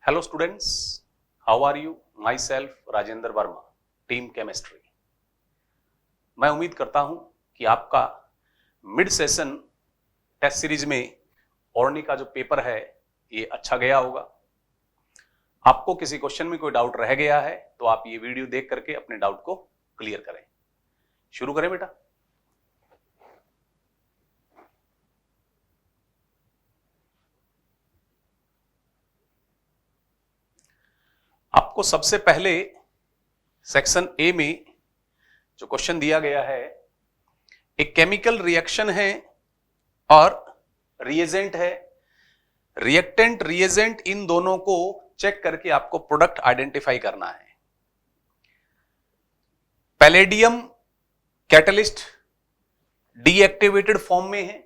Hello students, how are you? Myself Rajendra Verma, team chemistry. मैं उम्मीद करता हूं कि आपका मिड सेशन टेस्ट सीरीज में ऑर्नी का जो पेपर है ये अच्छा गया होगा। आपको किसी क्वेश्चन में कोई डाउट रह गया है तो आप ये वीडियो देख करके अपने डाउट को क्लियर करें। शुरू करें बेटा। आपको सबसे पहले सेक्शन ए में जो क्वेश्चन दिया गया है, एक केमिकल रिएक्शन है और रिएजेंट है। रिएक्टेंट रिएजेंट इन दोनों को चेक करके आपको प्रोडक्ट आइडेंटिफाई करना है। पैलेडियम कैटलिस्ट डीएक्टिवेटेड फॉर्म में है।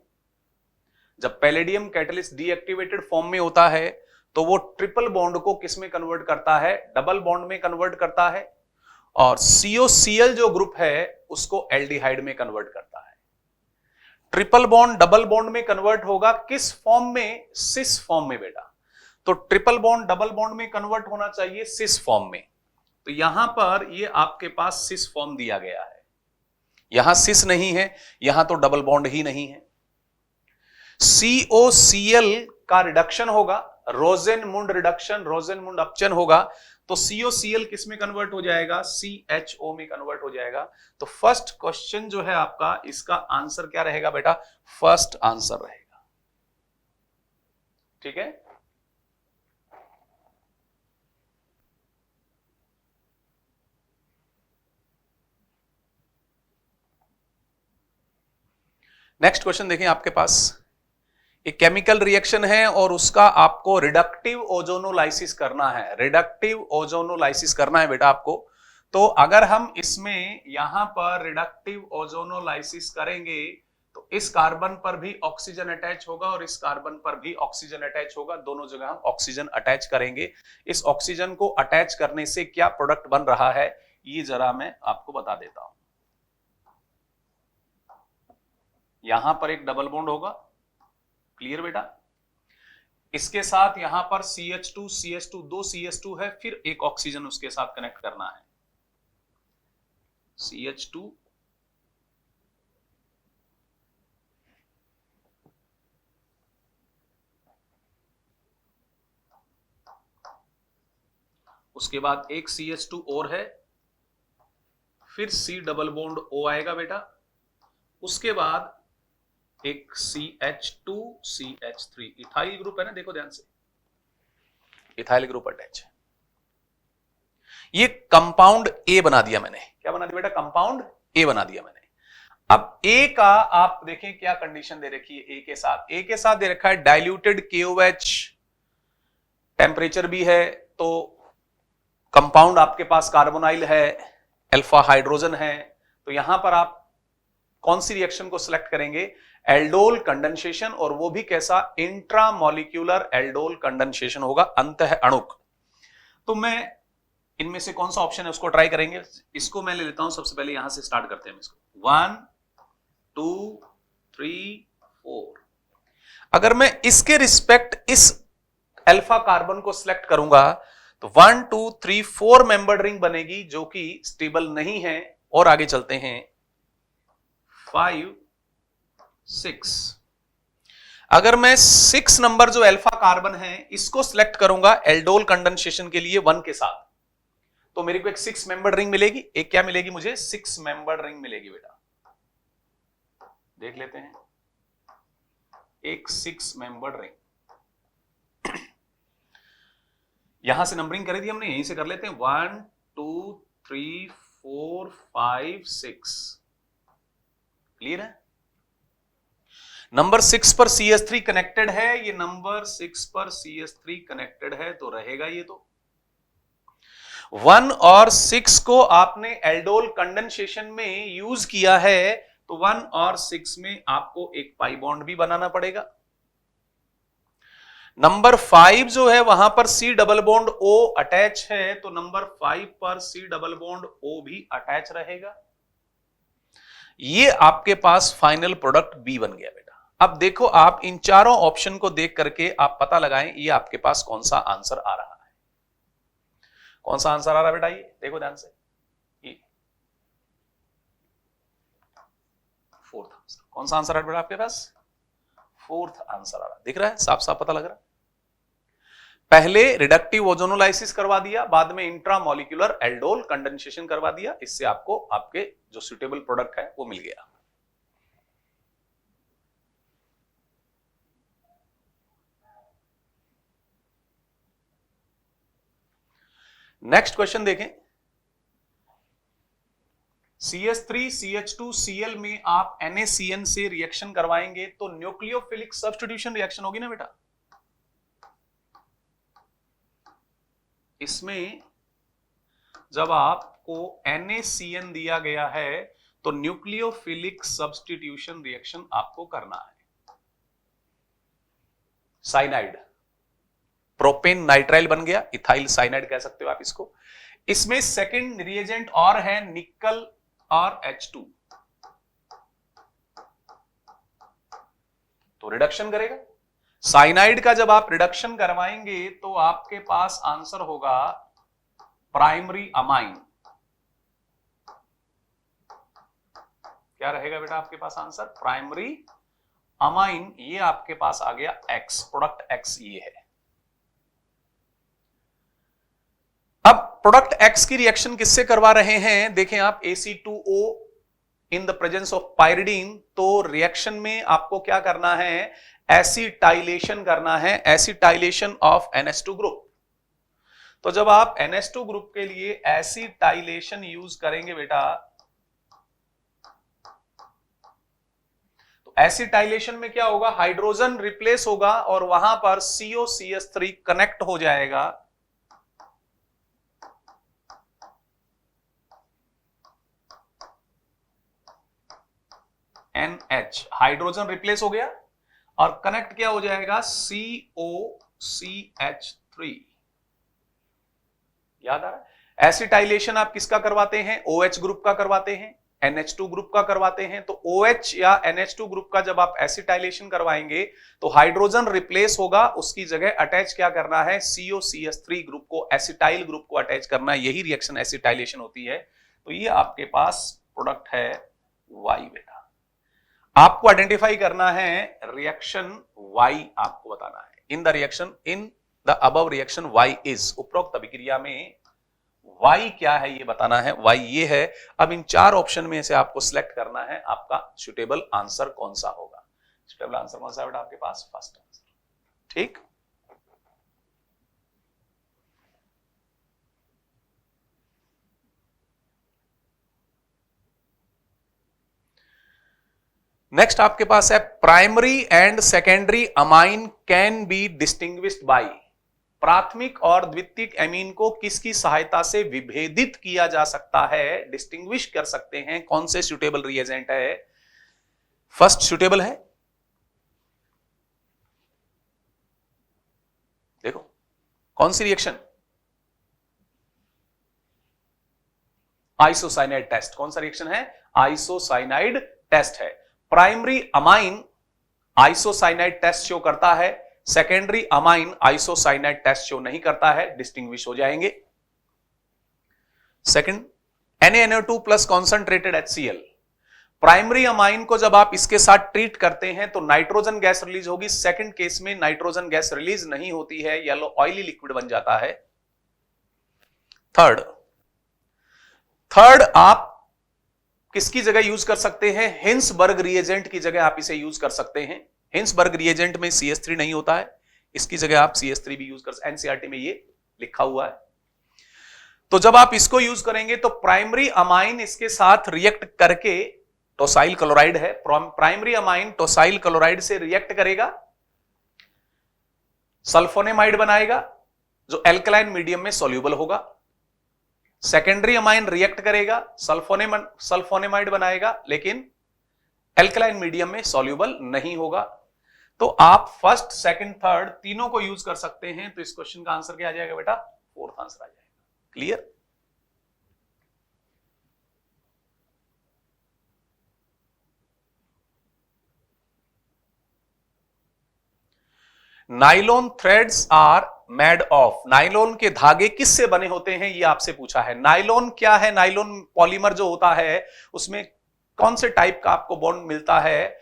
जब पैलेडियम कैटलिस्ट डीएक्टिवेटेड फॉर्म में होता है तो वो ट्रिपल बॉन्ड को किस में कन्वर्ट करता है? डबल बॉन्ड में कन्वर्ट करता है। और COCl जो ग्रुप है उसको एल्डिहाइड में कन्वर्ट करता है। ट्रिपल बॉन्ड डबल बॉन्ड में कन्वर्ट होगा किस फॉर्म में? सिस फॉर्म में बेटा। तो ट्रिपल बॉन्ड डबल बॉन्ड में कन्वर्ट होना चाहिए सिस फॉर्म में। तो यहां पर ये आपके पास सिस फॉर्म दिया गया है। यहां सिस नहीं है, यहां तो डबल बॉन्ड ही नहीं है। COCl का रिडक्शन होगा, रोजेनमुंड रिडक्शन, रोजेनमुंड अपचन होगा, तो COCl किस में कन्वर्ट हो जाएगा? CHO में कन्वर्ट हो जाएगा। तो फर्स्ट क्वेश्चन जो है आपका, इसका आंसर क्या रहेगा बेटा? फर्स्ट आंसर रहेगा। ठीक है। नेक्स्ट क्वेश्चन देखें आपके पास। एक केमिकल रिएक्शन है और उसका आपको रिडक्टिव ओजोनोलाइसिस करना है। रिडक्टिव ओजोनोलाइसिस करना है बेटा आपको। तो अगर हम इसमें यहां पर रिडक्टिव ओजोनोलाइसिस करेंगे तो इस कार्बन पर भी ऑक्सीजन अटैच होगा और इस कार्बन पर भी ऑक्सीजन अटैच होगा। दोनों जगह हम ऑक्सीजन अटैच करेंगे। इस ऑक्सीजन को अटैच करने से क्या प्रोडक्ट बन रहा है ये जरा मैं आपको बता देता हूं। यहां पर एक डबल बॉन्ड होगा, क्लियर बेटा। इसके साथ यहां पर CH2 CH2 दो CH2 है, फिर एक ऑक्सीजन उसके साथ कनेक्ट करना है। CH2 उसके बाद एक CH2 और है, फिर C डबल बॉन्ड O आएगा बेटा। उसके बाद एक CH2 CH3 इथाइल ग्रुप है ना, देखो ध्यान से, इथाइल ग्रुप अटैच है। ये कंपाउंड A बना दिया मैंने। क्या बना दिया बेटा? कंपाउंड A बना दिया मैंने। अब A का आप देखें क्या कंडीशन दे रखी है। A के साथ दे रखा है डाइल्यूटेड KOH, टेम्परेचर भी है। तो कंपाउंड आपके पास कार्बोनाइल है, अल्फा हाइड्रोजन है। तो यहां पर आप कौन सी रिएक्शन को सिलेक्ट करेंगे? एल्डोल कंडेंसेशन, और वो भी कैसा? इंट्रामोलिक्यूलर एल्डोल कंडेंसेशन होगा, अंतः अणुक। तो मैं इनमें से कौन सा ऑप्शन है उसको ट्राई करेंगे। इसको मैं ले लेता हूं सबसे पहले, यहां से स्टार्ट करते हैं इसको। 1 2 3 4। अगर मैं इसके रिस्पेक्ट इस अल्फा कार्बन को सिलेक्ट करूंगा तो 1 2 3 4 मेंबर्ड रिंग बनेगी जो कि स्टेबल नहीं है। और आगे चलते हैं 5 6। अगर मैं 6 नंबर जो अल्फा कार्बन है इसको सिलेक्ट करूंगा एल्डोल कंडेंसेशन के लिए 1 के साथ, तो मेरे को एक 6 मेंबर्ड रिंग मिलेगी। एक क्या मिलेगी मुझे? 6 मेंबर्ड रिंग मिलेगी बेटा। देख लेते हैं, एक 6 मेंबर्ड रिंग। यहां से नंबरिंग करी थी हमने, यहीं से कर लेते हैं। 1 2 3 4 5 6। क्लियर है। नंबर 6 पर CH3 कनेक्टेड है, ये नंबर 6 पर CH3 कनेक्टेड है तो रहेगा ये। तो 1 और 6 को आपने एल्डोल कंडेंसेशन में यूज किया है, तो 1 और 6 में आपको एक पाई बॉन्ड भी बनाना पड़ेगा। नंबर 5 जो है वहां पर C double bond O attach है, तो नंबर 5 पर C डबल बॉन्ड O भी अटैच रहेगा। ये आपके पास फाइनल प्रोडक्ट B बन गया बेटा। अब देखो आप इन चारों ऑप्शन को देख करके आप पता लगाएं ये आपके पास कौन सा आंसर आ रहा है। कौन सा आंसर आ रहा है बेटा? ये देखो ध्यान से, ये फोर्थ आंसर। कौन सा आंसर है बेटा आपके पास? फोर्थ आंसर आ रहा है, दिख रहा है, साफ साफ पता लग रहा है। पहले रिडक्टिव ओजोनोलाइसिस करवा दिया, बाद में इंट्रामोलिक्यूलर एल्डोल कंडेंसेशन करवा दिया, इससे आपको आपके जो सुटेबल प्रोडक्ट है वो मिल गया। नेक्स्ट क्वेश्चन देखें। CH3 CH2 Cl में आप NaCN से रिएक्शन करवाएंगे तो न्यूक्लियोफिलिक सब्स्टिट्यूशन रिएक्शन होगी ना बेटा। इसमें जब आपको NaCN दिया गया है तो न्यूक्लियोफिलिक सब्स्टिट्यूशन रिएक्शन आपको करना है। साइनाइड, प्रोपेन नाइट्राइल बन गया, इथाइल साइनाइड कह सकते हो आप इसको। इसमें सेकंड रिएजेंट और है निकल और H2, तो रिडक्शन करेगा। साइनाइड का जब आप रिडक्शन करवाएंगे तो आपके पास आंसर होगा प्राइमरी अमाइन। क्या रहेगा बेटा आपके पास आंसर? Primary amine. ये आपके पास आ गया X, प्रोडक्ट X ये है। अब प्रोडक्ट X की रिएक्शन किससे करवा रहे हैं? देखें आप, AC2O in the presence of pyridine, तो रिएक्शन में आपको क्या करना है? एसिटाइलेशन करना है, एसिटाइलेशन ऑफ NH2 ग्रुप। तो जब आप NH2 ग्रुप के लिए एसिटाइलेशन यूज करेंगे बेटा, तो एसिटाइलेशन में क्या होगा? हाइड्रोजन रिप्लेस होगा और वहां पर COCH3 कनेक्ट हो जाएगा। NH, हाइड्रोजन रिप्लेस हो गया और कनेक्ट क्या हो जाएगा? COCH3। याद आ रहा है? एसिटाइलेशन आप किसका करवाते हैं? OH ग्रुप का करवाते हैं, NH2 ग्रुप का करवाते हैं। तो OH या NH2 ग्रुप का जब आप एसिटाइलेशन करवाएंगे तो हाइड्रोजन रिप्लेस होगा, उसकी जगह अटैच क्या करना है? COCH3 ग्रुप को, एसिटाइल ग्रुप को अटैच करना है। यही रिएक्शन एसिटाइलेशन होती है। तो ये आपके पास प्रोडक्ट है Y बेटा। आपको आइडेंटिफाई करना है रिएक्शन Y, आपको बताना है in the reaction, in the above reaction Y is, उपरोक्त अभिक्रिया में Y क्या है ये बताना है। Y ये है। अब इन चार ऑप्शन में से आपको सिलेक्ट करना है आपका सुटेबल आंसर कौन सा होगा। सुटेबल आंसर कौन सा है बेटा आपके पास? फर्स्ट आंसर, ठीक। नेक्स्ट आपके पास है primary and secondary amine can be distinguished by. प्राथमिक और द्वितीयक एमीन को किसकी सहायता से विभेदित किया जा सकता है, डिस्टिंग्विश कर सकते हैं? कौन से सुटेबल रिएजेंट है? फर्स्ट सुटेबल है, देखो कौन सी रिएक्शन? Isocyanide test. कौन सा रिएक्शन है? आइसोसाइनाइड टेस्ट है। Primary amine isocyanide test show करता है, secondary amine isocyanide test show नहीं करता है, डिस्टिंग्विश हो जाएंगे। Second, NaNO2 plus concentrated HCl। Primary amine को जब आप इसके साथ ट्रीट करते हैं तो नाइट्रोजन गैस रिलीज होगी। सेकंड केस में नाइट्रोजन गैस रिलीज नहीं होती है, येलो ऑयली लिक्विड बन जाता है। थर्ड आप किसकी जगह यूज कर सकते हैं? हिंसबर्ग रिएजेंट की जगह आप इसे यूज कर सकते हैं। हिंसबर्ग रिएजेंट में CH3 नहीं होता है, इसकी जगह आप CH3 भी यूज कर सकते हैं। NCERT में ये लिखा हुआ है। तो जब आप इसको यूज करेंगे तो प्राइमरी अमाइन इसके साथ रिएक्ट करके, टोसाइल क्लोराइड है, प्राइमरी अमाइन टोसाइल क्लोराइड से रिएक्ट करेगा, सल्फोनेमाइड बनाएगा जो एल्कलाइन मीडियम में सॉल्यूबल होगा। सेकेंडरी अमाइन रिएक्ट करेगा, सल्फोनेमाइड बनाएगा, लेकिन एल्कलाइन मीडियम में सॉल्यूबल नहीं होगा। तो आप फर्स्ट, सेकंड, थर्ड तीनों को यूज कर सकते हैं। तो इस क्वेश्चन का आंसर क्या आ जाएगा बेटा? फोर्थ आंसर आ जाएगा। Clear? Nylon threads are made of, nylon के धागे किससे बने होते हैं ये आपसे पूछा है। नाइलॉन क्या है, नाइलॉन पॉलीमर जो होता है उसमें कौन से टाइप का आपको बॉन्ड मिलता है,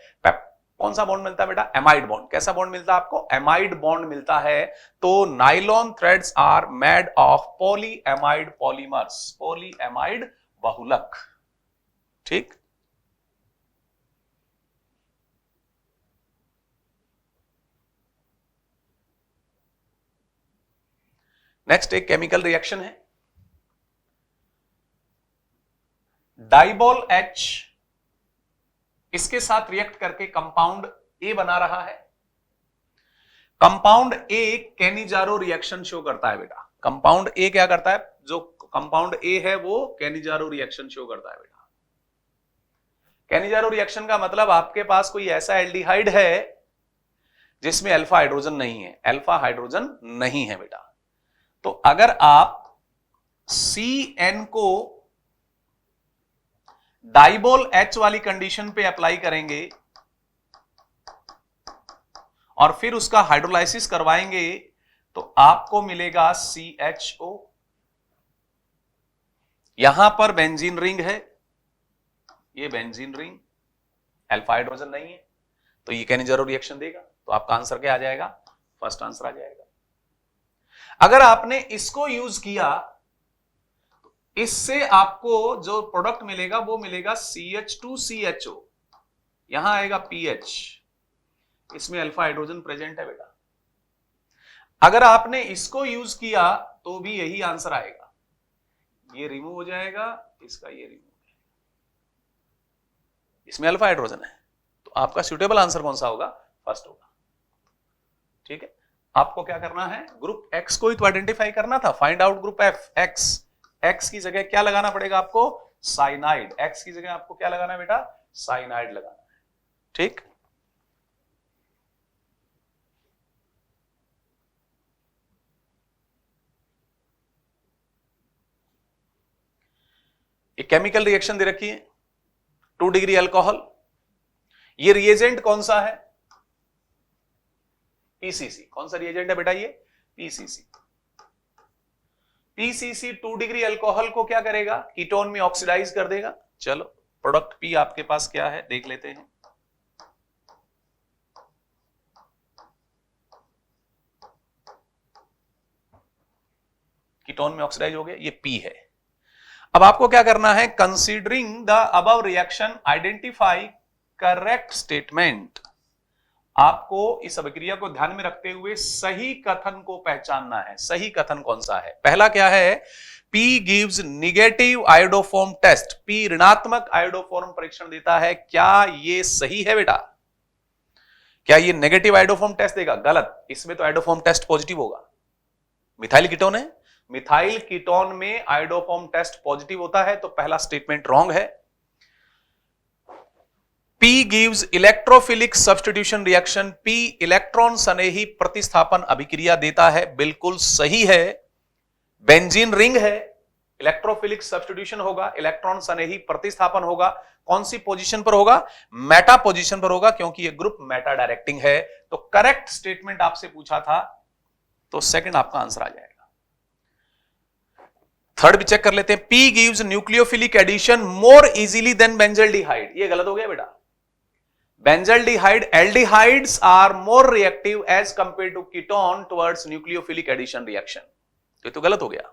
कौन सा बॉन्ड मिलता है बेटा, एमाइड बॉन्ड। कैसा बॉन्ड मिलता है आपको, एमाइड बॉन्ड मिलता है। तो nylon threads are made of poly amide polymers, poly amide बहुलक। ठीक, नेक्स्ट एक केमिकल रिएक्शन है, डाइबॉल H इसके साथ रिएक्ट करके कंपाउंड A बना रहा है। Compound A Cannizzaro reaction show करता है बेटा। कंपाउंड A क्या करता है, जो कंपाउंड A है वो कैनिजारो रिएक्शन शो करता है बेटा। कैनिजारो रिएक्शन का मतलब आपके पास कोई ऐसा एल्डिहाइड है जिसमें अल्फा हाइड्रोजन नहीं है, अल्फा हाइड्रोजन नहीं है बेटा। तो अगर आप CN को डाइबॉल H वाली कंडीशन पे अप्लाई करेंगे और फिर उसका हाइड्रोलाइसिस करवाएंगे तो आपको मिलेगा CHO। यहां पर बेंजीन रिंग है, ये बेंजीन रिंग, अल्फा हाइड्रोजन नहीं है, तो ये कैनिजारो रिएक्शन देगा। तो आपका आंसर क्या आ जाएगा, फर्स्ट आंसर आ जाएगा। अगर आपने इसको यूज किया तो इससे आपको जो प्रोडक्ट मिलेगा वो मिलेगा CH2CHO, यहां आएगा PH, इसमें अल्फा हाइड्रोजन प्रेजेंट है बेटा। अगर आपने इसको यूज किया तो भी यही आंसर आएगा, ये रिमूव हो जाएगा, इसका ये रिमूव हो जाएगा, इसमें अल्फा हाइड्रोजन है। तो आपका सुटेबल आंसर कौन सा होगा, फर्स्ट होगा। ठीक है, आपको क्या करना है, ग्रुप X को ही तो आइडेंटिफाई करना था। Find out group X, X की जगह क्या लगाना पड़ेगा आपको, साइनाइड। X की जगह आपको क्या लगाना है बेटा, साइनाइड लगाना है। ठीक, एक केमिकल रिएक्शन दे रखी है, 2 डिग्री अल्कोहल। ये रिएजेंट कौन सा है, PCC। कौन सा रिएजेंट है बेटा, ये PCC। PCC 2 डिग्री अल्कोहल को क्या करेगा, कीटोन में ऑक्सीडाइज कर देगा। चलो प्रोडक्ट P आपके पास क्या है देख लेते हैं। कीटोन में ऑक्सीडाइज हो गया, ये P है। अब आपको क्या करना है, considering the above reaction identify correct statement. आपको इस अभिक्रिया को ध्यान में रखते हुए सही कथन को पहचानना है। सही कथन कौन सा है, पहला क्या है, P gives negative iodoform test. P ऋणात्मक आयोडोफॉर्म परीक्षण देता है, क्या ये सही है बेटा, क्या ये नेगेटिव आयोडोफॉर्म टेस्ट देगा, गलत। इसमें तो आयोडोफॉर्म टेस्ट पॉजिटिव होगा, मिथाइल कीटोन है, मिथाइल कीटोन में आयोडोफॉर्म टेस्ट पॉजिटिव होता है, तो पहला स्टेटमेंट रॉन्ग है। P gives electrophilic substitution reaction, P electron स्नेही प्रतिस्थापन अभिक्रिया देता है, बिल्कुल सही है। बेंजीन रिंग है, इलेक्ट्रोफिलिक सब्स्टिट्यूशन होगा, इलेक्ट्रॉन स्नेही प्रतिस्थापन होगा। कौन सी पोजीशन पर होगा, मेटा पोजीशन पर होगा, क्योंकि ये ग्रुप मेटा डायरेक्टिंग है। तो करेक्ट स्टेटमेंट आपसे पूछा था, तो सेकंड आपका आंसर आ जाएगा। थर्ड भी चेक कर लेते हैं, P gives nucleophilic addition more easily than benzaldehyde. ये गलत हो गया बेटा। Benzaldehyde, aldehydes are more reactive as compare to ketone towards nucleophilic addition reaction, तो गलत हो गया।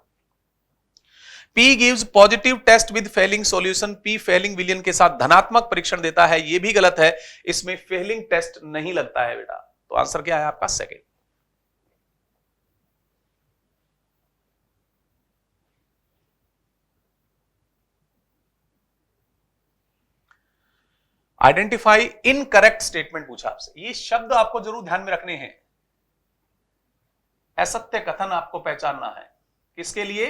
P gives positive test with Fehling solution, P Fehling विलियन के साथ धनात्मक परीक्षण देता है, यह भी गलत है, इसमें फेलिंग टेस्ट नहीं लगता है बेटा। तो आंसर क्या है आपका, सेकंड। आइडेंटिफाई इनकरेक्ट स्टेटमेंट पूछा आपसे, ये शब्द आपको जरूर ध्यान में रखने हैं। असत्य कथन आपको पहचानना है, किसके लिए,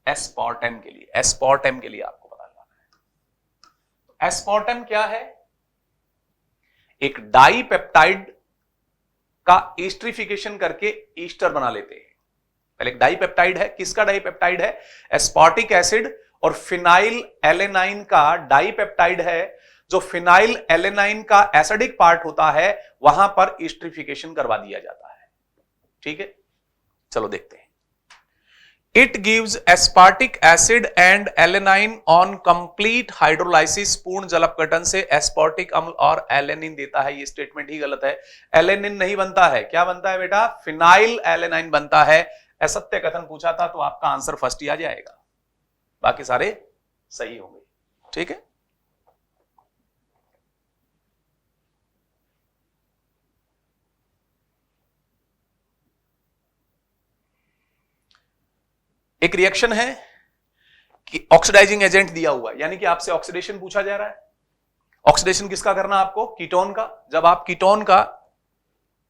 एस्पार्टम के लिए। एस्पार्टम के लिए आपको पता लगाना है। एस्पार्टम क्या है, एक डाइपेप्टाइड का एस्टरिफिकेशन करके ईस्टर बना लेते हैं। पहले एक डाइपेप्टाइड है, किसका डाइपेप्टाइड है, एस्पार्टिक एसिड और फिनाइल एलेनाइन का डाइपेप्टाइड है। जो फिनाइल एलेनाइन का एसिडिक पार्ट होता है वहां पर एस्टरिफिकेशन करवा दिया जाता है। ठीक है, चलो देखते हैं। It gives aspartic acid and alanine on complete hydrolysis, पूर्ण जल अपघटन से एस्पार्टिक अम्ल और एलेनिन देता है। ये स्टेटमेंट ही गलत है। एलेनिन नहीं बनता है, क्या बनता है बेटा? फिनाइल एलेनाइन बनता है। असत्य कथन पूछा था तो आपका आंसर फर्स्ट ही आ जाएगा, बाकी सारे सही होंगे। ठीक है, एक रिएक्शन है कि ऑक्सीडाइजिंग एजेंट दिया हुआ है, यानी कि आपसे ऑक्सीडेशन पूछा जा रहा है। ऑक्सीडेशन किसका करना आपको? कीटोन का। जब आप कीटोन का,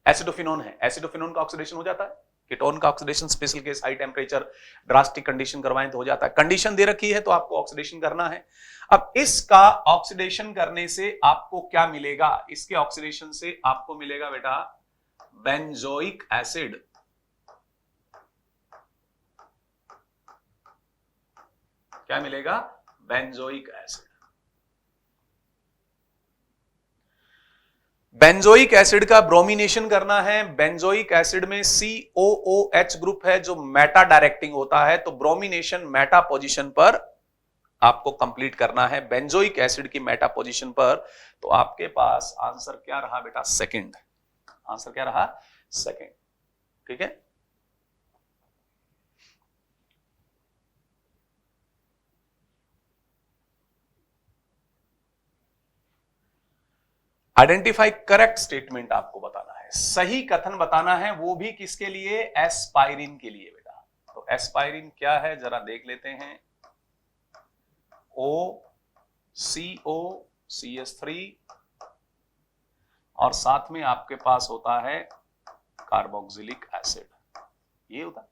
एसिडोफिनोन है, एसिडोफिनोन का ऑक्सीडेशन हो जाता है। कीटोन का oxidation special case high temperature drastic condition करवाएं तो हो जाता है। कंडीशन दे रखी है तो आपको ऑक्सीडेशन करना है। अब इसका ऑक्सीडेशन करने से आपको क्या मिलेगा? इसके ऑक्सीडेशन से आपको मिलेगा बेटा बेंजोइक एसिड। क्या मिलेगा? Benzoic acid. बेंजोइक एसिड का ब्रोमिनेशन करना है। बेंजोइक एसिड में COOH ग्रुप है जो मेटा डायरेक्टिंग होता है, तो ब्रोमिनेशन मेटा पोजीशन पर आपको कंप्लीट करना है, बेंजोइक एसिड की मेटा पोजीशन पर। तो आपके पास आंसर क्या रहा बेटा? सेकंड। आंसर क्या रहा? सेकंड। ठीक है, आइडेंटिफाई करेक्ट स्टेटमेंट आपको बताना है, सही कथन बताना है, वो भी किसके लिए? एस्पाइरिन के लिए बेटा। तो एस्पाइरिन क्या है जरा देख लेते हैं। OCO-CH3 और साथ में आपके पास होता है कार्बोक्सिलिक एसिड। ये होता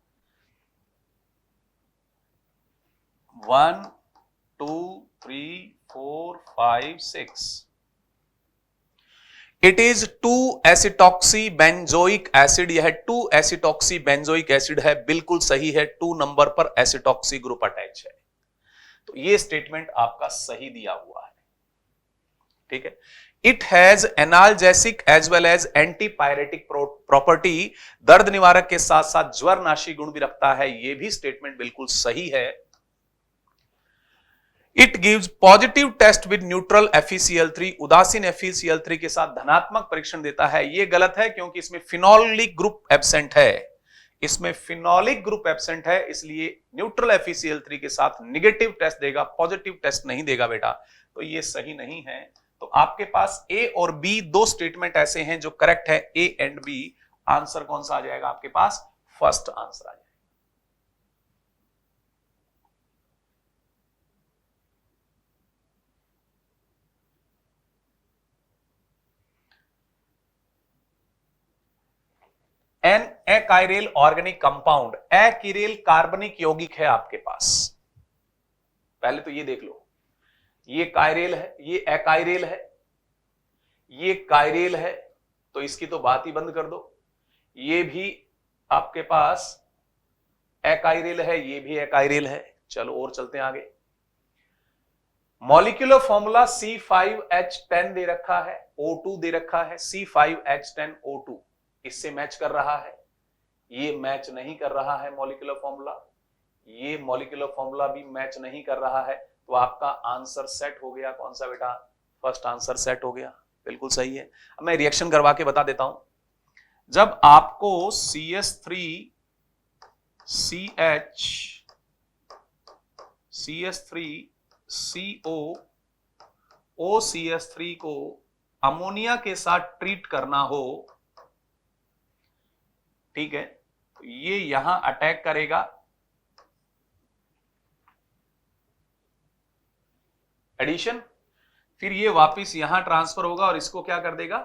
1 2 3 4 5 6। It is 2 acetoxy benzoic acid. यह 2 एसिटॉक्सी बेंजोइक एसिड है, बिल्कुल सही है। 2 नंबर पर एसिटॉक्सी ग्रुप अटैच है, तो यह स्टेटमेंट आपका सही दिया हुआ है। ठीक है, it has analgesic as well as antipyretic property. दर्द निवारक के साथ साथ ज्वरनाशी गुण भी रखता है, यह भी स्टेटमेंट बिल्कुल सही है। It gives positive test with neutral FeCl3, उदासीन FeCl3 के साथ धनात्मक परीक्षण देता है। यह गलत है क्योंकि इसमें फिनोलिक ग्रुप एब्सेंट है। इसमें फिनोलिक ग्रुप एब्सेंट है, इसलिए न्यूट्रल FeCl3 के साथ निगेटिव टेस्ट देगा, पॉजिटिव टेस्ट नहीं देगा बेटा, तो यह सही नहीं है। तो आपके पास A और B दो स्टेटमेंट ऐसे हैं जो करेक्ट है, A एंड B। आंसर कौन सा आ जाएगा आपके पास? फर्स्ट आंसर आ जाएगा। एन एकाइरेल ऑर्गेनिक कंपाउंड, एकिरेल कार्बनिक यौगिक है आपके पास। पहले तो ये देख लो, ये कायरेल है, ये एकाइरेल है, ये कायरेल है, तो इसकी तो बात ही बंद कर दो। ये भी आपके पास एकाइरेल है, ये भी एकाइरेल है। चलो और चलते हैं आगे। मॉलिक्यूलर फॉर्मूला C5H10 दे रखा है, O2 दे रखा है, C5H10O2 इससे मैच कर रहा है। ये मैच नहीं कर रहा है मॉलिक्यूलर फॉर्मूला, ये मॉलिक्यूलर फॉर्मूला भी मैच नहीं कर रहा है, तो आपका आंसर सेट हो गया। कौन सा बेटा? फर्स्ट आंसर सेट हो गया, बिल्कुल सही है। अब मैं रिएक्शन करवा के बता देता हूं। जब आपको CH3CH3CO-OCH3 को अमोनिया के साथ ट्रीट करना हो, ठीक है, तो ये यहां अटैक करेगा, एडिशन, फिर ये वापस यहां ट्रांसफर होगा और इसको क्या कर देगा?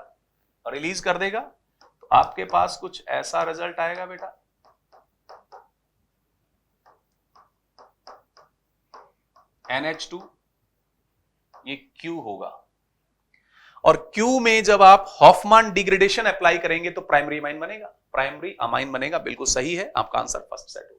रिलीज कर देगा। तो आपके पास कुछ ऐसा रिजल्ट आएगा बेटा, NH2, ये Q होगा। और Q में जब आप हॉफमान डिग्रेडेशन अप्लाई करेंगे तो प्राइमरी अमाइन बनेगा, प्राइमरी अमाइन बनेगा, बिल्कुल सही है। आपका आंसर फर्स्ट सेट हो गया।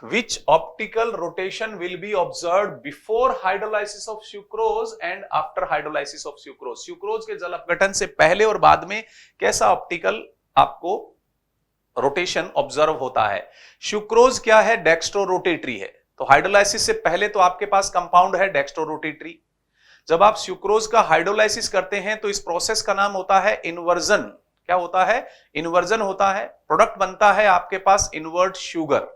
Which optical rotation will be observed before hydrolysis of sucrose and after hydrolysis of sucrose? Sucrose के जल अपघटन से पहले और बाद में कैसा ऑप्टिकल आपको रोटेशन ऑब्जर्व होता है? सुक्रोज क्या है? डेक्स्ट्रोरोटेटरी है। तो हाइड्रोलाइसिस से पहले तो आपके पास कंपाउंड है डेक्स्ट्रोरोटेटरी। जब आप सुक्रोज का हाइड्रोलाइसिस करते हैं तो इस प्रोसेस का नाम होता है इन्वर्जन। क्या होता है? इन्वर्जन होता है। प्रोडक्ट बनता है आपके पास इन्वर्ट शुगर,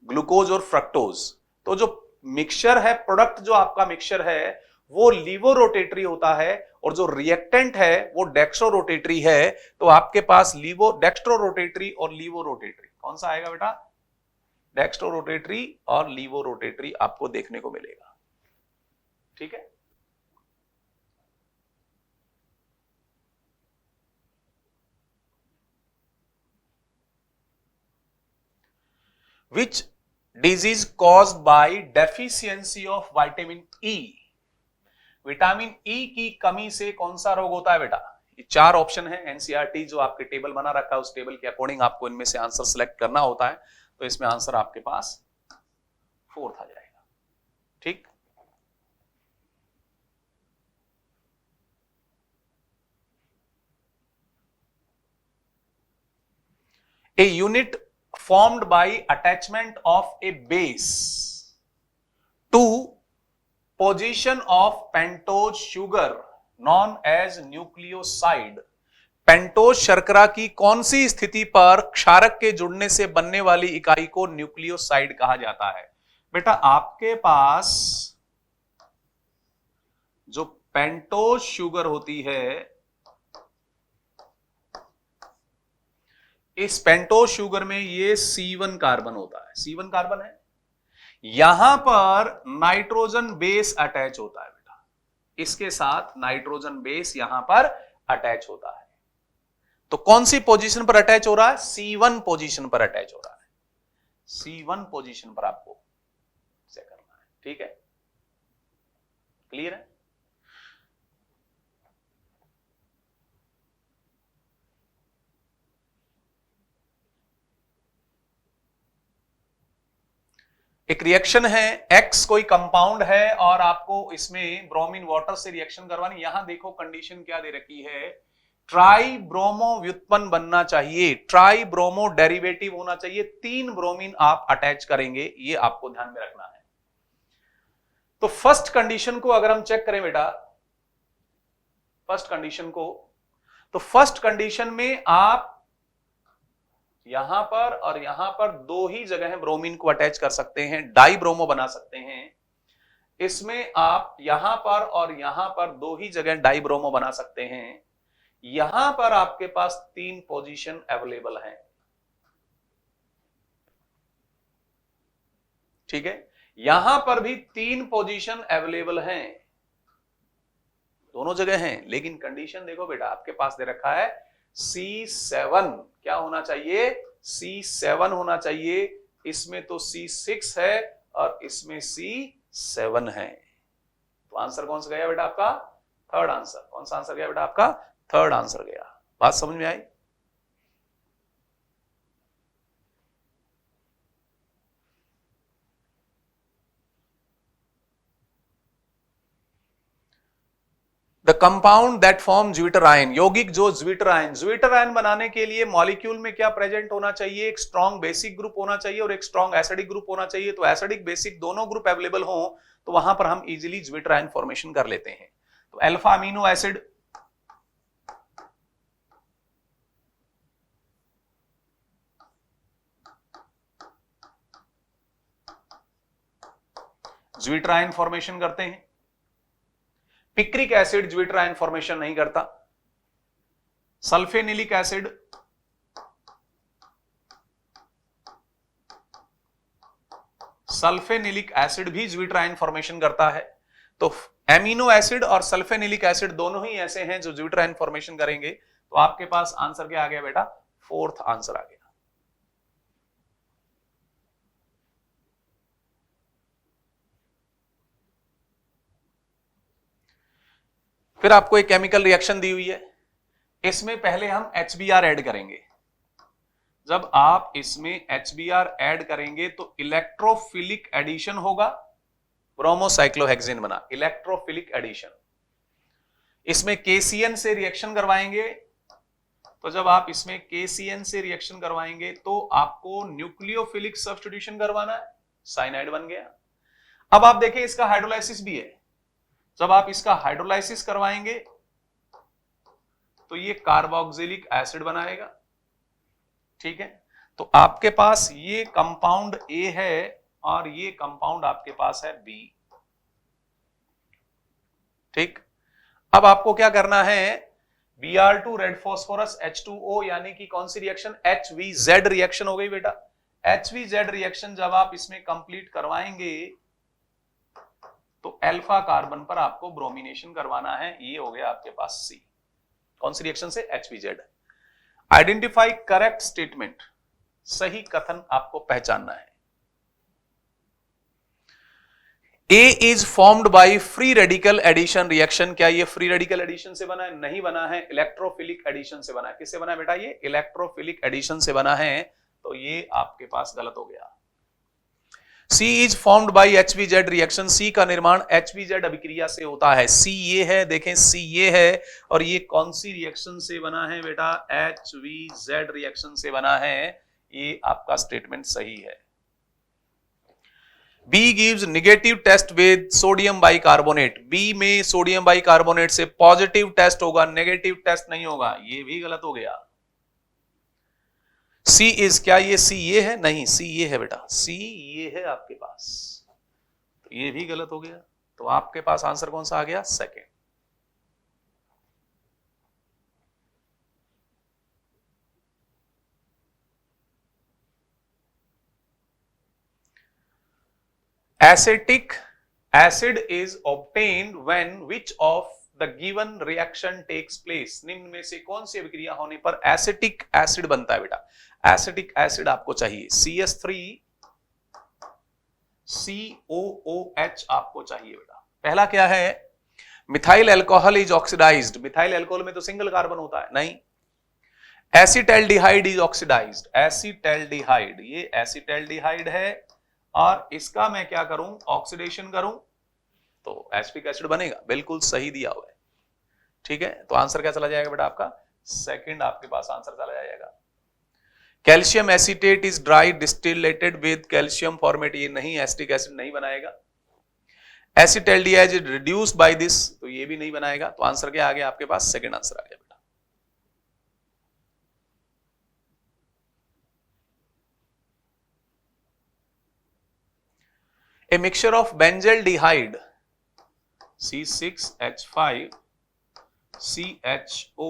ग्लूकोज और फ्रक्टोज। तो जो मिक्सचर है, प्रोडक्ट जो आपका मिक्सचर है वो लीवोरोटेटरी होता है और जो रिएक्टेंट है वो डेक्स्ट्रोरोटेटरी है। तो आपके पास डेक्स्ट्रोरोटेटरी और लीवोरोटेटरी कौन सा आएगा बेटा? डेक्स्ट्रोरोटेटरी और लीवोरोटेटरी आपको देखने को मिलेगा। ठीक है। Which disease caused by deficiency of vitamin E? Vitamin E की कमी से कौन सा रोग होता है बेटा? ये 4 ऑप्शन है। एनसीईआरटी जो आपके टेबल बना रखा है उस टेबल के अकॉर्डिंग आपको इनमें से आंसर सिलेक्ट करना होता है। तो इसमें आंसर आपके पास 4th आ जाएगा। ठीक। A unit formed by attachment of a base to position of pentose sugar known as nucleoside। Pentose शर्करा की कौन सी स्थिति पर क्षारक के जुड़ने से बनने वाली इकाई को न्यूक्लियोसाइड कहा जाता है? बेटा आपके पास जो पेंटोज शुगर होती है, इस पेंटोज शुगर में ये C1 कार्बन होता है। C1 कार्बन है, यहां पर नाइट्रोजन बेस अटैच होता है बेटा, इसके साथ नाइट्रोजन बेस यहां पर अटैच होता है। तो कौन सी पोजीशन पर अटैच हो रहा है? C1 पोजीशन पर अटैच हो रहा है। C1 पोजीशन पर आपको से करना है। ठीक है, क्लियर है? एक रिएक्शन है X, कोई कंपाउंड है और आपको इसमें ब्रोमीन वाटर से रिएक्शन करवानी। यहां देखो कंडीशन क्या दे रखी है, ट्राई ब्रोमो व्युत्पन्न बनना चाहिए, ट्राई ब्रोमो डेरिवेटिव होना चाहिए, 3 ब्रोमीन आप अटैच करेंगे, ये आपको ध्यान में रखना है। तो फर्स्ट कंडीशन को अगर हम चेक करें बेटा, फर्स्ट कंडीशन को, तो फर्स्ट कंडीशन में आप यहां पर और यहां पर 2 ही जगह ब्रोमीन को अटैच कर सकते हैं, डाई ब्रोमो बना सकते हैं। इसमें आप यहां पर और यहां पर 2 ही जगह डाई ब्रोमो बना सकते हैं। यहां पर आपके पास 3 पोजीशन अवेलेबल हैं। ठीक है, यहां पर भी 3 पोजीशन अवेलेबल हैं, दोनों जगह हैं। लेकिन कंडीशन देखो बेटा, आपके पास दे रखा है C7, क्या होना चाहिए? C7 होना चाहिए। इसमें तो C6 है और इसमें C7 है। तो आंसर कौन सा गया बेटा आपका? Third answer. कौन सा आंसर गया बेटा आपका? थर्ड आंसर गया। बात समझ में आई? The compound that form zwitterion, यौगिक जो ज्विटर आयन बनाने के लिए मॉलिक्यूल में क्या प्रेजेंट होना चाहिए? एक स्ट्रॉन्ग बेसिक ग्रुप होना चाहिए और एक स्ट्रॉन्ग एसिडिक ग्रुप होना चाहिए। तो एसिडिक बेसिक दोनों ग्रुप अवेलेबल हो तो वहां पर हम इजीली ज्विटर आयन फॉर्मेशन कर लेते हैं। तो alpha amino acid, zwitter ion formation करते हैं। Picric acid zwitter ion formation नहीं करता। सल्फेनिलिक एसिड, सल्फेनिलिक एसिड भी ज्विटर आयन फॉर्मेशन करता है। तो एमिनो एसिड और सल्फेनिलिक एसिड दोनों ही ऐसे हैं जो ज्विटर आयन फॉर्मेशन करेंगे। तो आपके पास आंसर क्या आ गया बेटा? 4th आंसर आ गया। फिर आपको एक केमिकल रिएक्शन दी हुई है, इसमें पहले हम HBr ऐड करेंगे। जब आप इसमें HBr ऐड करेंगे तो इलेक्ट्रोफिलिक एडिशन होगा, ब्रोमोसाइक्लोहेक्सेन बना, इलेक्ट्रोफिलिक एडिशन। इसमें KCN से रिएक्शन करवाएंगे, तो जब आप इसमें KCN से रिएक्शन करवाएंगे तो आपको न्यूक्लियोफिलिक सब्स्टिट्यूशन करवाना है, साइनाइड बन गया। अब आप देखिए इसका हाइड्रोलाइसिस भी है, जब आप इसका हाइड्रोलाइसिस करवाएंगे तो ये कार्बोक्सिलिक एसिड बनाएगा, ठीक है। तो आपके पास ये कंपाउंड A है और ये कंपाउंड आपके पास है B, ठीक। अब आपको क्या करना है, Br2 रेड फास्फोरस H2O यानी कि कौन सी रिएक्शन, HVZ रिएक्शन हो गई बेटा। HVZ रिएक्शन जब आप इसमें कंप्लीट करवाएंगे तो अल्फा कार्बन पर आपको ब्रोमिनेशन करवाना है, ये हो गया आपके पास C। कौन सी रिएक्शन से, HVZ। आइडेंटिफाई करेक्ट स्टेटमेंट, सही कथन आपको पहचानना है। A is formed by free radical addition reaction, क्या ये फ्री रेडिकल एडिशन से बना है, नहीं बना है, इलेक्ट्रोफिलिक एडिशन से बना है। किससे बना है बेटा, ये इलेक्ट्रोफिलिक एडिशन से बना है, तो ये आपके पास गलत हो गया। C is formed bye HVZ reaction, C का निर्माण HVZ अभिक्रिया से होता है। C ये है, देखें C ये है, और ये कौन सी रिएक्शन से बना है बेटा, HVZ रिएक्शन से बना है, ये आपका स्टेटमेंट सही है। B gives negative test with sodium bicarbonate, B में सोडियम बाइकार्बोनेट से पॉजिटिव टेस्ट होगा, नेगेटिव टेस्ट नहीं होगा, ये भी गलत हो गया। C इज, क्या ये C ये है, नहीं C ये है बेटा, C ये है आपके पास, तो ये भी गलत हो गया। तो आपके पास आंसर कौन सा आ गया, second. Acetic acid is obtained when which of the given reaction takes place, निम्न में से कौन सी अभिक्रिया होने पर एसिटिक एसिड बनता है बेटा। एसिटिक एसिड आपको चाहिए CH3COOH आपको चाहिए बेटा। पहला क्या है, methyl alcohol is oxidised, methyl alcohol में तो सिंगल कार्बन होता है, नहीं। एसिटैल्डिहाइड इज ऑक्सीडाइज्ड, एसिटैल्डिहाइड, ये एसिटैल्डिहाइड है, और इसका मैं क्या करूं, ऑक्सीडेशन करूं तो एसिटिक एसिड बनेगा, बिल्कुल सही दिया हुआ है, ठीक है। तो आंसर क्या चला जाएगा बेटा आपका, सेकंड आपके पास आंसर चला जाएगा। Calcium acetate is dry distilled with calcium formate, ये नहीं, एसिटिक एसिड नहीं बनाएगा। Acetaldehyde is reduced by this, तो ये भी नहीं बनाएगा। तो आंसर क्या आ गया आपके पास, सेकंड आंसर आ गया बेटा। A mixture of benzaldehyde C6H5CHO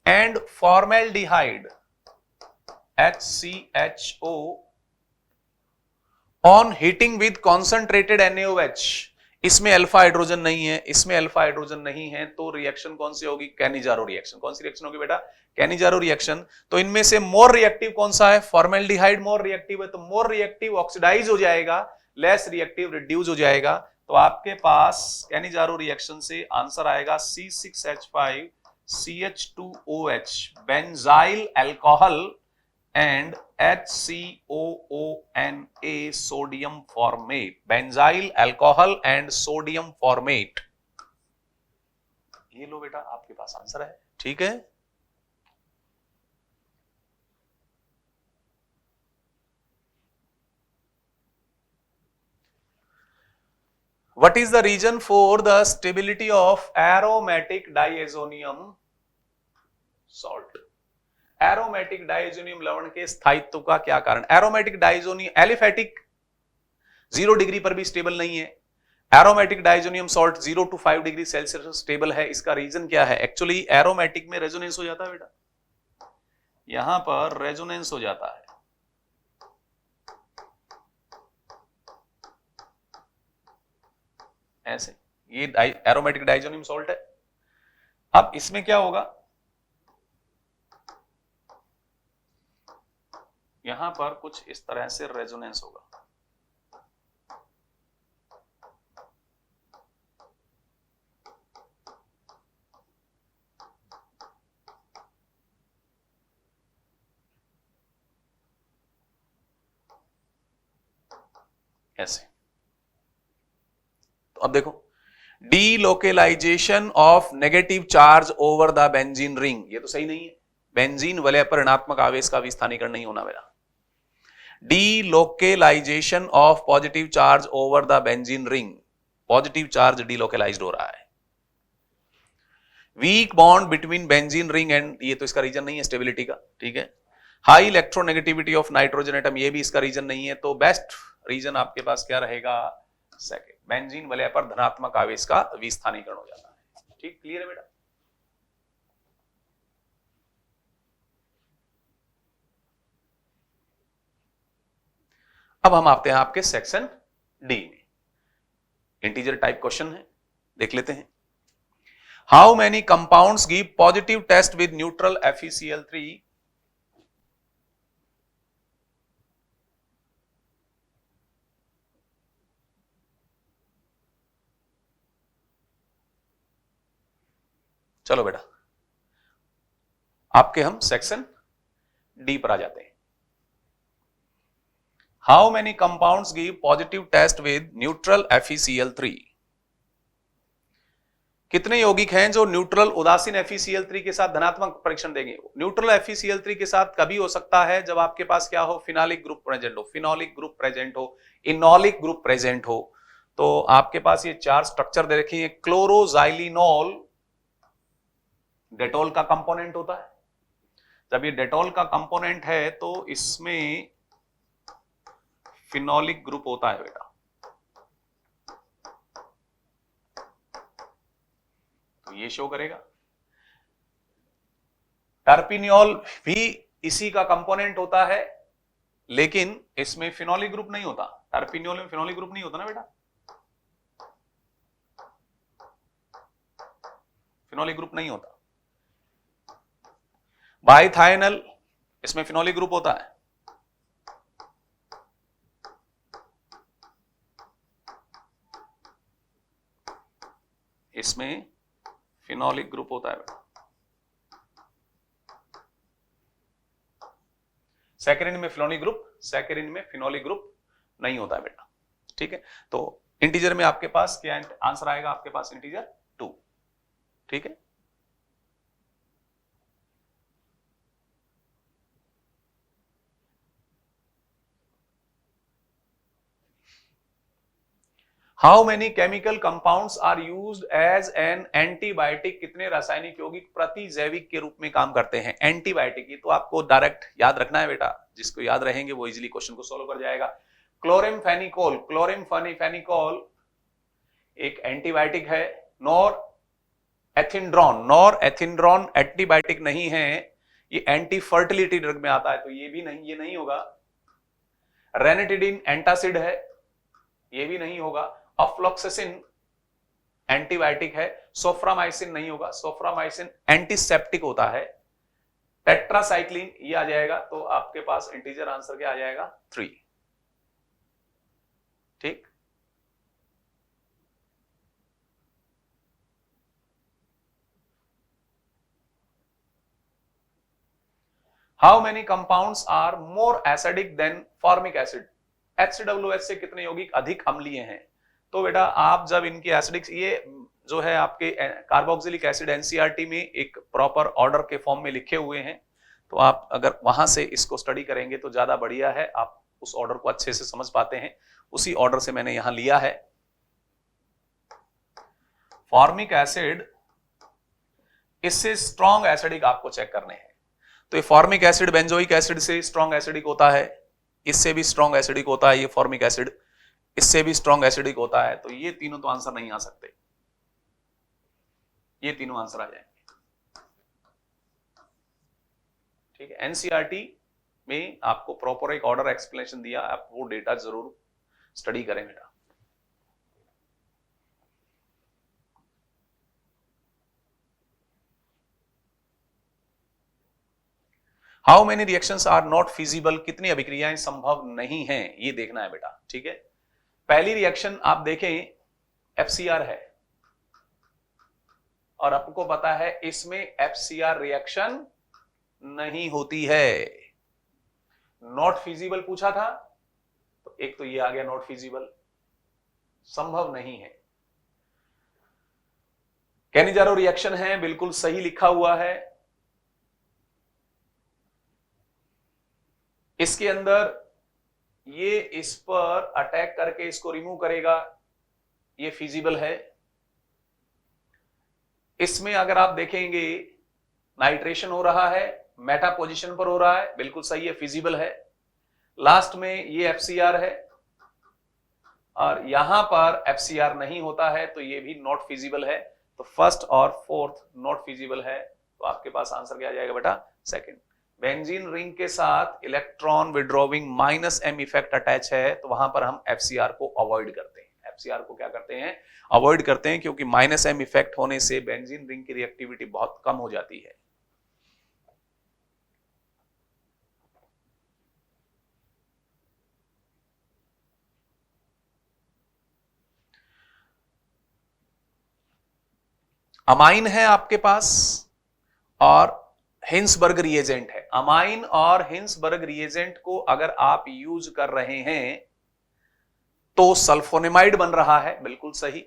and formaldehyde HCHO on heating with concentrated NaOH, इसमें अल्फा हाइड्रोजन नहीं है, इसमें अल्फा हाइड्रोजन नहीं है, तो रिएक्शन कौन सी होगी, कैनिजारो रिएक्शन। कौन सी रिएक्शन होगी बेटा, कैनिजारो रिएक्शन। तो इनमें से मोर रिएक्टिव कौन सा है, फॉर्मेल्डिहाइड मोर रिएक्टिव है, तो मोर रिएक्टिव ऑक्सीडाइज हो जाएगा, लेस रिएक्टिव रिड्यूस हो जाएगा। तो आपके पास कैनिजारो रिएक्शन से आंसर आएगा C6H5CH2OH benzyl alcohol and HCOONA sodium format, benzyl alcohol and sodium format. ये लो बेटा आपके पास आंसर है, ठीक है। What is the reason for the stability of aromatic diazonium salt? Aromatic diazonium लवण के स्थायित्व का क्या कारण, एरोमेटिक डाइजोनियम एलिफेटिक 0 डिग्री पर भी स्टेबल नहीं है, aromatic diazonium salt 0 to 5 degree Celsius stable है। इसका रीजन क्या है, एक्चुअली एरोमेटिक में रेजोनेंस हो जाता है बेटा, यहां पर रेजोनेंस हो जाता है, ऐसे, ये एरोमेटिक डाइजोनियम सॉल्ट है। अब इसमें क्या होगा, यहां पर कुछ इस तरह से रेजोनेंस होगा, ऐसे। तो अब देखो, delocalisation of negative charge over the benzene ring, ये तो सही नहीं है। बेंजीन वलय पर ऋणात्मक आवेश का विस्थानीकरण नहीं होना मेरा। Delocalization of positive charge over the benzene ring, positive charge delocalized हो रहा है। Weak bond between benzene ring and, ये तो इसका रीजन नहीं है स्टेबिलिटी का, ठीक है। High electronegativity of nitrogen atom, ये भी इसका रीजन नहीं है। तो बेस्ट रीजन आपके पास क्या रहेगा? सेकंड, बेंजीन वलय पर धनात्मक आवेश का विस्थानीकरण हो जाता है। ठीक, क्लियर है बेटा? अब हम आते हैं आपके सेक्शन डी में। इंटीजर टाइप क्वेश्चन है, देख लेते हैं। How many compounds give positive test with neutral FeCl3? चलो बेटा, आपके हम सेक्शन डी पर आ जाते हैं। How many compounds give positive test with neutral FeCl3? कितने यौगिक हैं जो न्यूट्रल उदासीन FeCl3 के साथ धनात्मक परीक्षण देंगे? न्यूट्रल FeCl3 के साथ कभी हो सकता है जब आपके पास क्या हो? फिनॉलिक ग्रुप प्रेजेंट हो, फिनॉलिक ग्रुप प्रेजेंट हो, इनॉलिक ग्रुप प्रेजेंट हो। तो आपके पास ये चार स्ट्रक्चर दे रखे हैं। क्लोरोजाइलिनॉल डेटॉल का कंपोनेंट होता है। जब ये डेटॉल का कंपोनेंट है तो इसमें फिनॉलिक ग्रुप होता है बेटा। तो ये शो करेगा। टर्पिनियोल भी इसी का कंपोनेंट होता है, लेकिन इसमें फिनॉलिक ग्रुप नहीं होता। टर्पिनियोल में फिनॉलिक ग्रुप नहीं होता ना बेटा, फिनॉलिक ग्रुप नहीं होता। बाइथाइनल, इसमें फिनॉलिक ग्रुप होता है। इसमें फिनॉलिक ग्रुप होता है बेटा। सैकरिन में फिनॉलिक ग्रुप, सैकरिन में फिनॉलिक ग्रुप नहीं होता है बेटा। ठीक है, तो इंटीजर में आपके पास क्या आंसर आएगा? आपके पास इंटीजर 2। ठीक है, how many chemical compounds are used as an antibiotic? कितने रासायनिक यौगिक प्रति जैविक के रूप में काम करते हैं? एंटीबायोटिक, ये तो आपको डायरेक्ट याद रखना है बेटा। जिसको याद रहेंगे वो इजीली क्वेश्चन को सॉल्व कर जाएगा। क्लोरिमफेनिकोल, क्लोरिमफेनिकोल एक एंटीबायोटिक है। नॉर एथिंड्रॉन एंटीबायोटिक नहीं है, ये एंटी फर्टिलिटी ड्रग में आता है, तो ये भी नहीं, ये नहीं होगा। रेनिटिडिन एंटासिड है, ये भी नहीं होगा। अफ्लॉक्सासिन एंटीबायोटिक है। सोफ्रामाइसिन नहीं होगा, सोफ्रामाइसिन एंटीसेप्टिक होता है। टेट्रासाइक्लिन ये आ जाएगा। तो आपके पास इंटीजर आंसर क्या आ जाएगा? 3। ठीक, how many compounds are more acidic than formic acid? HCWH से कितने यौगिक अधिक अम्लीय हैं? तो बेटा आप जब इनकी एसिडिक, ये जो है आपके कार्बोक्सिलिक एसिड NCERT में एक प्रॉपर ऑर्डर के फॉर्म में लिखे हुए हैं, तो आप अगर वहां से इसको स्टडी करेंगे तो ज्यादा बढ़िया है। आप उस ऑर्डर को अच्छे से समझ पाते हैं। उसी ऑर्डर से मैंने यहां लिया है। फॉर्मिक एसिड, इससे स्ट्रॉन्ग एसिडिक आपको चेक करने हैं। तो ये फॉर्मिक एसिड बेंजोइक एसिड से स्ट्रॉन्ग एसिडिक होता है, इससे भी स्ट्रॉन्ग एसिडिक होता है। ये फॉर्मिक एसिड इससे भी स्ट्रॉन्ग एसिडिक होता है। तो ये तीनों तो आंसर नहीं आ सकते, ये तीनों आंसर आ जाएंगे। ठीक है, NCERT में आपको प्रॉपर एक ऑर्डर एक्सप्लेनेशन दिया, आप वो डेटा जरूर स्टडी करें बेटा। How many reactions are not feasible? कितनी अभिक्रियाएं संभव नहीं है, ये देखना है बेटा। ठीक है, पहली रिएक्शन आप देखें FCR है, और आपको पता है इसमें FCR रिएक्शन नहीं होती है। नॉट फिजिबल पूछा था, तो एक तो ये आ गया नॉट फिजिबल, संभव नहीं है। कैनिजारो रिएक्शन है, बिल्कुल सही लिखा हुआ है। इसके अंदर ये इस पर अटैक करके इसको रिमूव करेगा, ये फिजिबल है। इसमें अगर आप देखेंगे नाइट्रेशन हो रहा है, मेटा पोजीशन पर हो रहा है, बिल्कुल सही है, फिजिबल है। लास्ट में ये एफसीआर है और यहां पर एफसीआर नहीं होता है, तो ये भी नॉट फिजिबल है। तो फर्स्ट और फोर्थ नॉट फिजिबल है, तो आपके पास आंसर क्या आ जाएगा बेटा? सेकंड। बेंजीन रिंग के साथ electron withdrawing -m effect attach है, तो वहां पर हम एफसीआर को अवॉइड करते हैं। एफसीआर को क्या करते हैं? अवॉइड करते हैं, क्योंकि -m इफेक्ट होने से बेंजीन रिंग की रिएक्टिविटी बहुत कम हो जाती है। अमाइन है आपके पास और हिंसबर्ग रिएजेंट है। अमाइन और हिंसबर्ग रिएजेंट को अगर आप यूज कर रहे हैं तो सल्फोनेमाइड बन रहा है, बिल्कुल सही।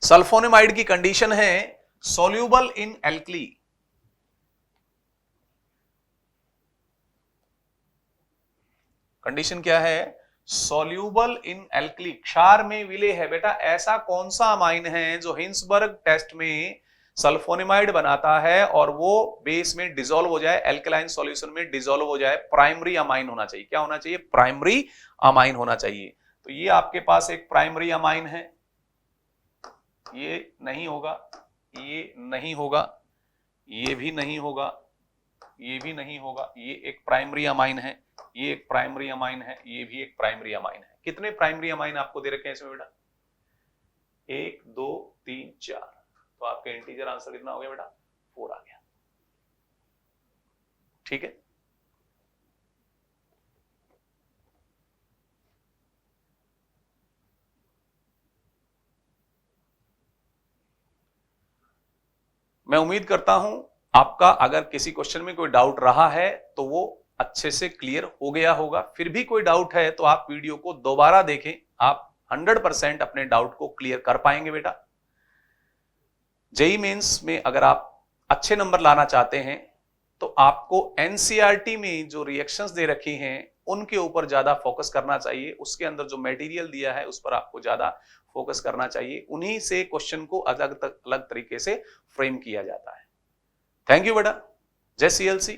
सल्फोनेमाइड की कंडीशन है सोल्यूबल इन एल्कली। कंडीशन क्या है? सोल्यूबल इन एल्कली, क्षार में विलेय है। बेटा ऐसा कौन सा अमाइन है जो हिंसबर्ग टेस्ट में सल्फोनेमाइड बनाता है और वो बेस में डिसॉल्व हो जाए, एल्कलाइन सॉल्यूशन में डिसॉल्व हो जाए? प्राइमरी अमाइन होना चाहिए। क्या होना चाहिए? प्राइमरी अमाइन होना चाहिए। तो ये आपके पास एक प्राइमरी अमाइन है, ये नहीं होगा, ये नहीं होगा, ये भी नहीं होगा, ये भी नहीं होगा। ये एक प्राइमरी अमाइन है, ये एक प्राइमरी अमाइन है, ये भी एक प्राइमरी अमाइन है। कितने प्राइमरी अमाइन आपको दे रखे हैं इसमें बेटा? 1 2 3 4। तो आपका इंटीजर आंसर कितना हो गया बेटा? 4 आ गया। ठीक है। मैं उम्मीद करता हूं आपका अगर किसी क्वेश्चन में कोई डाउट रहा है तो वो अच्छे से क्लियर हो गया होगा। फिर भी कोई डाउट है तो आप वीडियो को दोबारा देखें, आप 100% अपने डाउट को क्लियर कर पाएंगे बेटा। जेईई मेंस में अगर आप अच्छे नंबर लाना चाहते हैं तो आपको एनसीईआरटी में जो रिएक्शंस दे रखी हैं उनके ऊपर ज्यादा फोकस करना चाहिए। उसके अंदर जो मटेरियल दिया है उस पर आपको ज्यादा फोकस करना चाहिए। उन्हीं से क्वेश्चन को अलग तरीके से फ्रेम किया जाता है। थैंक यू बेटा। जय सीएलसी।